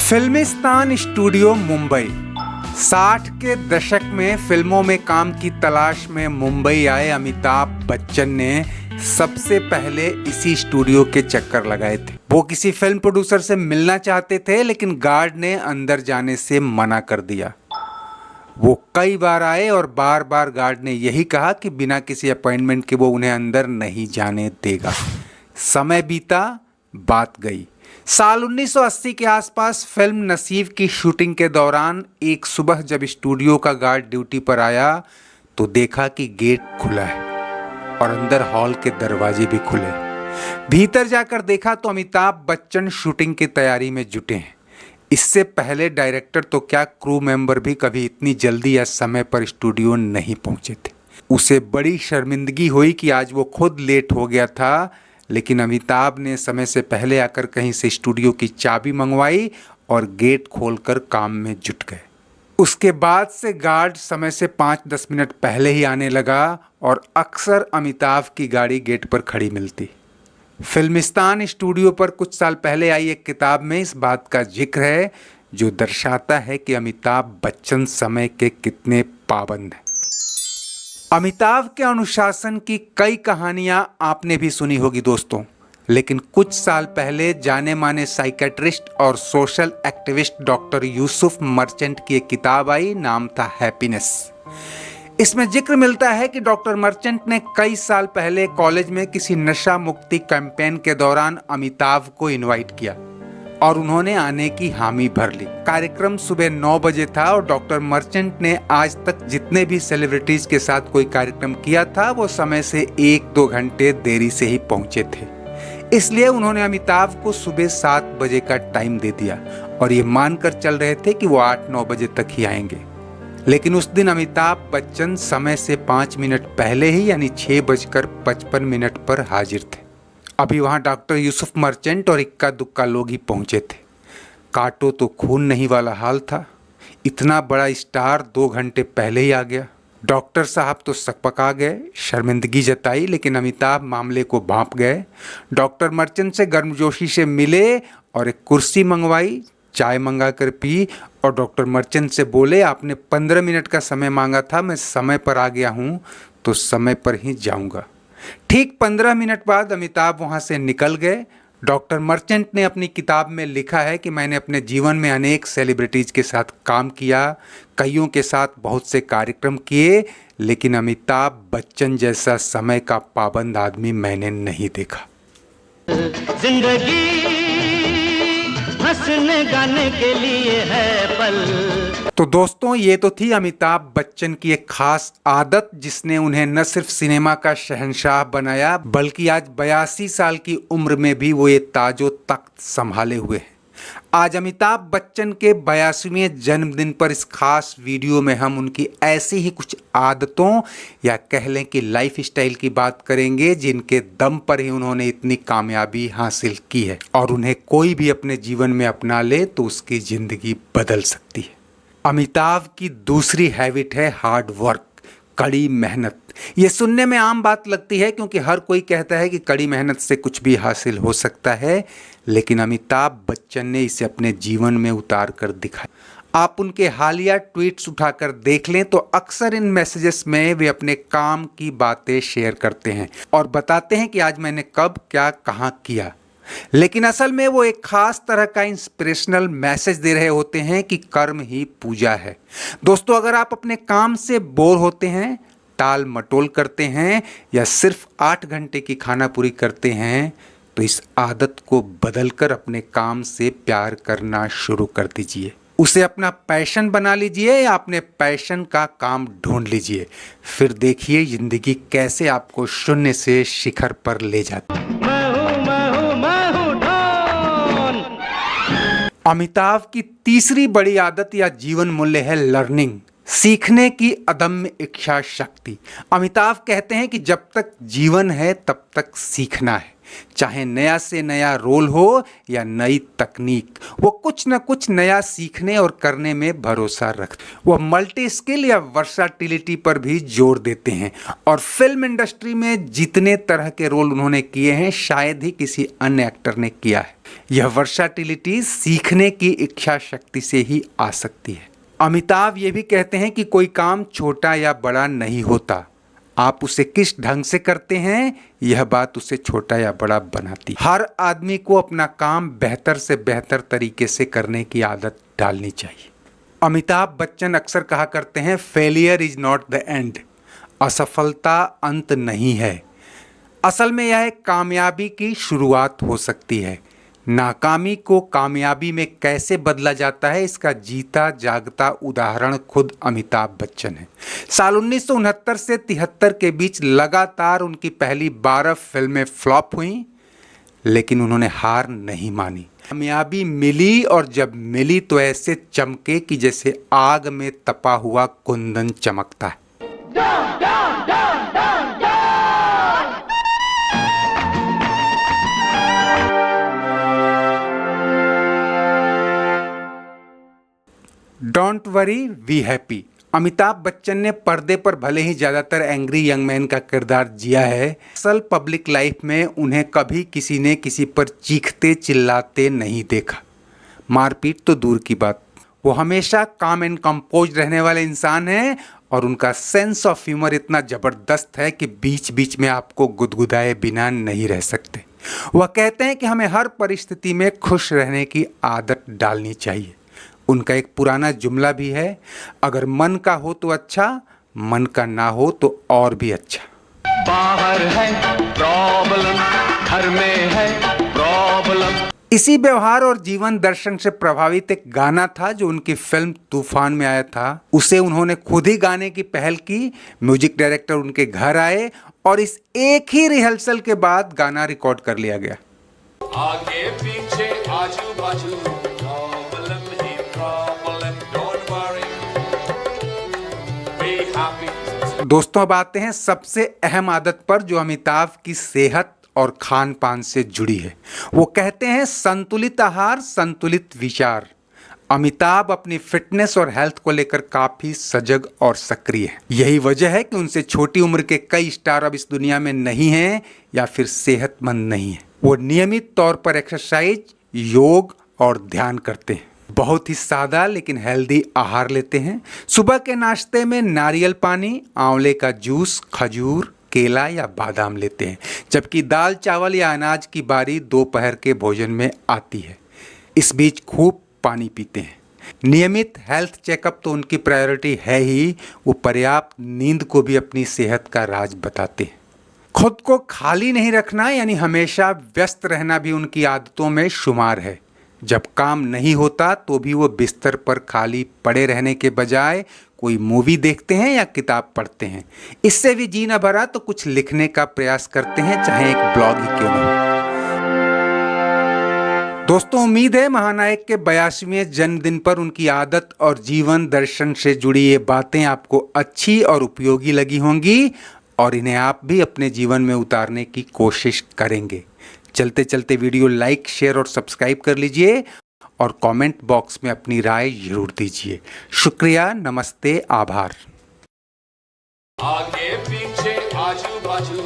Filmistaan studio Mumbai 60 के दशक में फिल्मों में काम की तलाश में मुंबई आए अमिताभ बच्चन ने सबसे पहले इसी स्टूडियो के चक्कर लगाए थे। वो किसी फिल्म प्रोड्यूसर से मिलना चाहते थे, लेकिन गार्ड ने अंदर जाने से मना कर दिया। वो कई बार आए और बार बार गार्ड ने यही कहा कि बिना किसी अपॉइंटमेंट के वो उन्हें अंदर नहीं जाने देगा। समय बीता, बात गई। साल 1980 के आसपास फिल्म नसीब की शूटिंग के दौरान एक सुबह जब स्टूडियो का गार्ड ड्यूटी पर आया तो देखा कि गेट खुला है और अंदर हॉल के दरवाजे भी खुले। भीतर जाकर देखा तो अमिताभ बच्चन शूटिंग की तैयारी में जुटे हैं। इससे पहले डायरेक्टर तो क्या, क्रू मेंबर भी कभी इतनी जल्दी या समय पर स्टूडियो नहीं पहुंचे थे। उसे बड़ी शर्मिंदगी हुई कि आज वो खुद लेट हो गया था, लेकिन अमिताभ ने समय से पहले आकर कहीं से स्टूडियो की चाबी मंगवाई और गेट खोलकर काम में जुट गए। उसके बाद से गार्ड समय से 5-10 मिनट पहले ही आने लगा और अक्सर अमिताभ की गाड़ी गेट पर खड़ी मिलती। फिल्मिस्तान स्टूडियो पर कुछ साल पहले आई एक किताब में इस बात का जिक्र है, जो दर्शाता है कि अमिताभ बच्चन समय के कितने पाबंद हैं। अमिताभ के अनुशासन की कई कहानियां आपने भी सुनी होगी दोस्तों, लेकिन कुछ साल पहले जाने माने साइकेट्रिस्ट और social activist doctor Yusuf merchant की एक किताब आई, नाम था हैप्पीनेस। इसमें जिक्र मिलता है कि डॉक्टर मर्चेंट ने कई साल पहले कॉलेज में किसी नशा मुक्ति कैंपेन के दौरान अमिताभ को इनवाइट किया और उन्होंने आने की हामी भर ली। कार्यक्रम सुबह 9 बजे था और डॉक्टर मर्चेंट ने आज तक जितने भी सेलिब्रिटीज के साथ कोई कार्यक्रम किया था वो समय से 1-2 घंटे देरी से ही पहुंचे थे। इसलिए उन्होंने अमिताभ को सुबह 7 बजे का टाइम दे दिया और ये मानकर चल रहे थे कि वो 8-9 बजे तक ही आएंगे। लेकिन उस दिन अमिताभ बच्चन समय से 5 मिनट पहले ही यानी 6:55 पर हाजिर थे। अभी वहां डॉक्टर यूसुफ मर्चेंट और इक्का दुक्का लोग ही पहुंचे थे। काटो तो खून नहीं वाला हाल था। इतना बड़ा स्टार 2 घंटे पहले ही आ गया। डॉक्टर साहब तो सकपका गए, शर्मिंदगी जताई, लेकिन अमिताभ मामले को भांप गए। डॉक्टर मर्चेंट से गर्मजोशी से मिले और एक कुर्सी मंगवाई, चाय मंगा कर पी और डॉक्टर मर्चेंट से बोले, आपने 15 मिनट का समय मांगा था, मैं समय पर आ गया हूँ तो समय पर ही जाऊँगा। ठीक 15 मिनट बाद अमिताभ वहां से निकल गए। डॉक्टर मर्चेंट ने अपनी किताब में लिखा है कि मैंने अपने जीवन में अनेक सेलिब्रिटीज के साथ काम किया, कईयों के साथ बहुत से कार्यक्रम किए, लेकिन अमिताभ बच्चन जैसा समय का पाबंद आदमी मैंने नहीं देखा। जिंदगी हंसने गाने के लिए है पल। तो दोस्तों, ये तो थी अमिताभ बच्चन की एक खास आदत जिसने उन्हें न सिर्फ सिनेमा का शहंशाह बनाया, बल्कि आज 82 साल की उम्र में भी वो ये ताजो तख्त संभाले हुए हैं। आज अमिताभ बच्चन के 82वें जन्मदिन पर इस खास वीडियो में हम उनकी ऐसी ही कुछ आदतों या कह लें कि लाइफ स्टाइल की बात करेंगे, जिनके दम पर ही उन्होंने इतनी कामयाबी हासिल की है और उन्हें कोई भी अपने जीवन में अपना ले तो उसकी जिंदगी बदल सकती है। अमिताभ की दूसरी हैबिट है हार्ड वर्क, कड़ी मेहनत। ये सुनने में आम बात लगती है क्योंकि हर कोई कहता है कि कड़ी मेहनत से कुछ भी हासिल हो सकता है, लेकिन अमिताभ बच्चन ने इसे अपने जीवन में उतार कर दिखाया। आप उनके हालिया ट्वीट्स उठाकर देख लें तो अक्सर इन मैसेजेस में वे अपने काम की बातें शेयर करते हैं और बताते हैं कि आज मैंने कब क्या कहाँ किया, लेकिन असल में वो एक खास तरह का इंस्पिरेशनल मैसेज दे रहे होते हैं कि कर्म ही पूजा है। दोस्तों, अगर आप अपने काम से बोर होते हैं, टाल मटोल करते हैं या सिर्फ 8 घंटे की खाना पूरी करते हैं, तो इस आदत को बदलकर अपने काम से प्यार करना शुरू कर दीजिए। उसे अपना पैशन बना लीजिए या अपने पैशन का काम ढूंढ लीजिए। फिर देखिए जिंदगी कैसे आपको शून्य से शिखर पर ले जाती है। अमिताभ की तीसरी बड़ी आदत या जीवन मूल्य है लर्निंग, सीखने की अदम्य इच्छा शक्ति। अमिताभ कहते हैं कि जब तक जीवन है तब तक सीखना है। चाहे नया से नया रोल हो या नई तकनीक, वो कुछ न कुछ नया सीखने और करने में भरोसा रखते। वो मल्टी स्किल या वर्सैटिलिटी पर भी जोर देते हैं और फिल्म इंडस्ट्री में जितने तरह के रोल उन्होंने किए हैं शायद ही किसी अन्य एक्टर ने किया है। यह वर्सैटिलिटी सीखने की इच्छा शक्ति से ही आ सकती है। अमिताभ ये भी कहते हैं कि कोई काम छोटा या बड़ा नहीं होता, आप उसे किस ढंग से करते हैं यह बात उसे छोटा या बड़ा बनाती है। हर आदमी को अपना काम बेहतर से बेहतर तरीके से करने की आदत डालनी चाहिए। अमिताभ बच्चन अक्सर कहा करते हैं, failure is not the end, असफलता अंत नहीं है। असल में यह एक कामयाबी की शुरुआत हो सकती है। नाकामी को कामयाबी में कैसे बदला जाता है इसका जीता जागता उदाहरण खुद अमिताभ बच्चन है। साल 1969 से 73 के बीच लगातार उनकी पहली 12 फिल्में फ्लॉप हुईं, लेकिन उन्होंने हार नहीं मानी। कामयाबी मिली और जब मिली तो ऐसे चमके कि जैसे आग में तपा हुआ कुंदन चमकता है। Don't worry we happy. Amitabh Bachchan ने पर्दे पर भले ही ज़्यादातर एंग्री यंग मैन का किरदार जिया है, असल पब्लिक लाइफ में उन्हें कभी किसी ने किसी पर चीखते चिल्लाते नहीं देखा। मारपीट तो दूर की बात, वो हमेशा काम एंड कंपोज रहने वाले इंसान हैं और उनका सेंस ऑफ ह्यूमर इतना ज़बरदस्त है कि बीच बीच में आपको गुदगुदाए बिना नहीं रह सकते। वह कहते हैं कि हमें हर परिस्थिति में खुश रहने की आदत डालनी चाहिए। उनका एक पुराना जुमला भी है, अगर मन का हो तो अच्छा, मन का ना हो तो और भी अच्छा। बाहर है प्रॉब्लम, घर में है प्रॉब्लम। इसी व्यवहार और जीवन दर्शन से प्रभावित एक गाना था जो उनकी फिल्म तूफान में आया था। उसे उन्होंने खुद ही गाने की पहल की। म्यूजिक डायरेक्टर उनके घर आए और इस एक ही रिहर्सल के बाद गाना रिकॉर्ड कर लिया गया। आगे पीछे आजू बाजू दोस्तों अब आते हैं सबसे अहम आदत पर जो अमिताभ की सेहत और खान पान से जुड़ी है। वो कहते हैं संतुलित आहार, संतुलित विचार। अमिताभ अपनी फिटनेस और हेल्थ को लेकर काफी सजग और सक्रिय है। यही वजह है कि उनसे छोटी उम्र के कई स्टार अब इस दुनिया में नहीं हैं या फिर सेहतमंद नहीं है। वो नियमित तौर पर एक्सरसाइज, योग और ध्यान करते हैं। बहुत ही सादा लेकिन हेल्दी आहार लेते हैं। सुबह के नाश्ते में नारियल पानी, आंवले का जूस, खजूर, केला या बादाम लेते हैं, जबकि दाल चावल या अनाज की बारी दोपहर के भोजन में आती है। इस बीच खूब पानी पीते हैं। नियमित हेल्थ चेकअप तो उनकी प्रायोरिटी है ही, वो पर्याप्त नींद को भी अपनी सेहत का राज बताते हैं। खुद को खाली नहीं रखना यानी हमेशा व्यस्त रहना भी उनकी आदतों में शुमार है। जब काम नहीं होता तो भी वो बिस्तर पर खाली पड़े रहने के बजाय कोई मूवी देखते हैं या किताब पढ़ते हैं। इससे भी जी न भरा तो कुछ लिखने का प्रयास करते हैं, चाहे एक ब्लॉग ही क्यों न हो। दोस्तों उम्मीद है महानायक के 82वें जन्मदिन पर उनकी आदत और जीवन दर्शन से जुड़ी ये बातें आपको अच्छी और उपयोगी लगी होंगी और इन्हें आप भी अपने जीवन में उतारने की कोशिश करेंगे। चलते चलते वीडियो लाइक, शेयर और सब्सक्राइब कर लीजिए और कमेंट बॉक्स में अपनी राय जरूर दीजिए। शुक्रिया, नमस्ते, आभार। आगे पीछे आजू बाजू